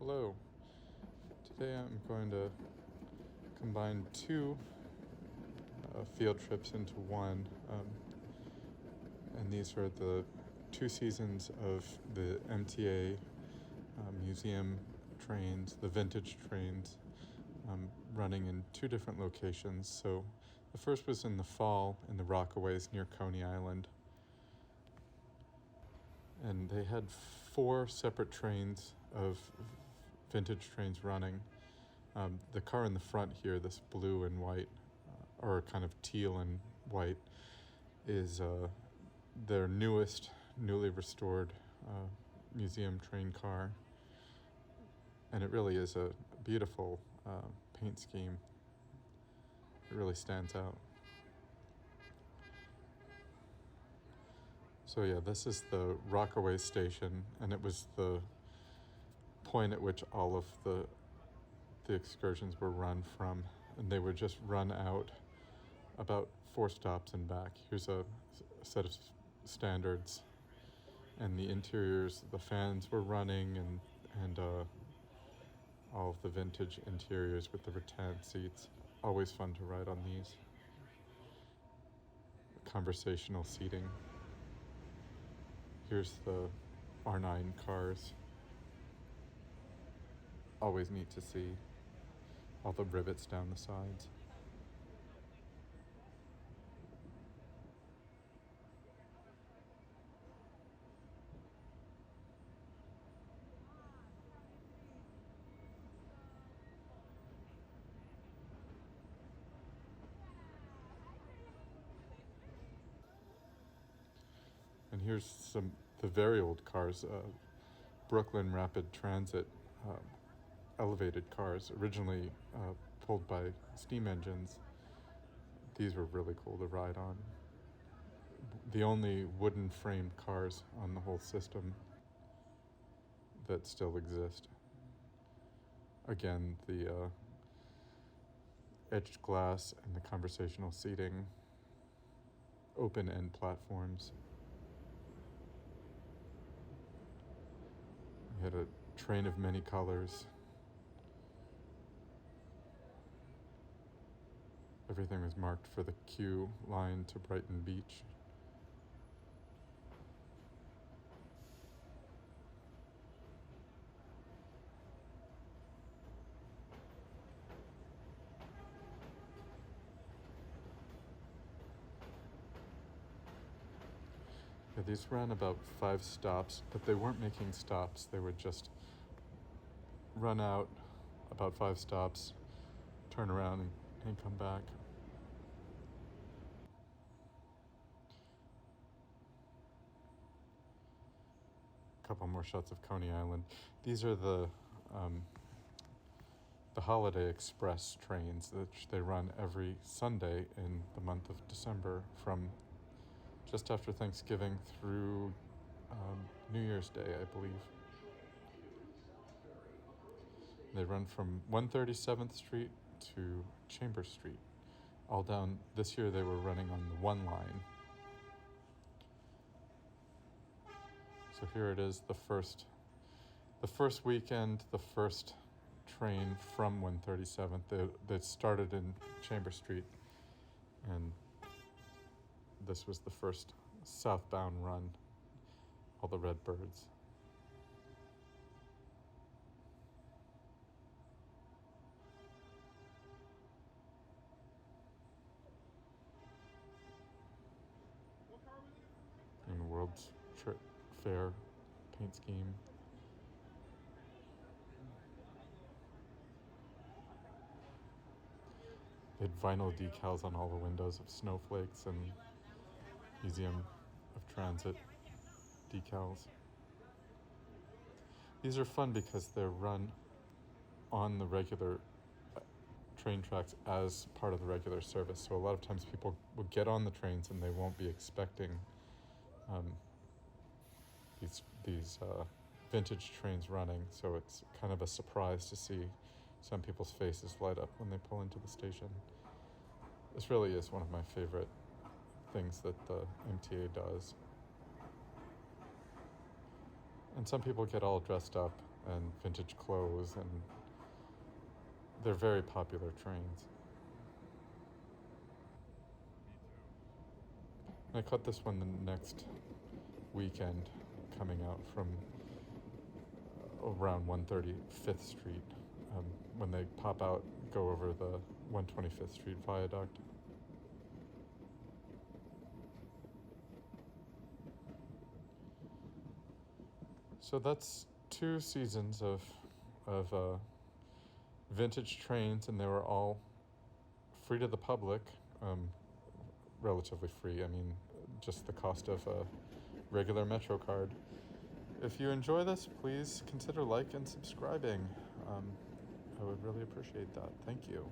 Hello. Today I'm going to combine two field trips into one, and these are the 2 seasons of the MTA museum trains, the vintage trains, running in two different locations. So the first was in the fall in the Rockaways near Coney Island, and they had 4 separate trains of vintage trains running. The car in the front here, this blue and white, or kind of teal and white, is their newly restored museum train car. And it really is a beautiful paint scheme. It really stands out. So yeah, this is the Rockaway station, and it was the point at which all of the excursions were run from, and they would just run out about 4 stops and back. Here's a set of standards, and the interiors, the fans were running, and all of the vintage interiors with the rattan seats. Always fun to ride on these. Conversational seating. Here's the R9 cars. Always neat to see. All the rivets down the sides. And here's the very old cars, Brooklyn Rapid Transit elevated cars, originally pulled by steam engines. These were really cool to ride on. The only wooden framed cars on the whole system that still exist. Again, the etched glass and the conversational seating, open end platforms. We had a train of many colors. Everything was marked for the Q line to Brighton Beach. Yeah, these ran about 5 stops, but they weren't making stops. They would just run out about 5 stops, turn around and come back. A couple more shots of Coney Island. These are the Holiday Express trains, which they run every Sunday in the month of December from just after Thanksgiving through New Year's Day, I believe. They run from 137th Street to Chambers Street. All down, this year they were running on the 1 line. So here it is, the first weekend, the first train from 137th. They started in Chambers Street, and this was the first southbound run. All the red birds. And World's Fair paint scheme. They had vinyl decals on all the windows of snowflakes and Museum of Transit decals. These are fun because they're run on the regular train tracks as part of the regular service. So a lot of times people will get on the trains and they won't be expecting these vintage trains running. So it's kind of a surprise to see some people's faces light up when they pull into the station. This really is one of my favorite things that the MTA does. And some people get all dressed up in vintage clothes, and they're very popular trains. I caught this one the next weekend coming out from around 135th Street when they pop out, go over the 125th Street viaduct. So that's 2 seasons of vintage trains, and they were all free to the public, relatively free. I mean, just the cost of a regular Metro card. If you enjoy this, please consider liking and subscribing. I would really appreciate that. Thank you.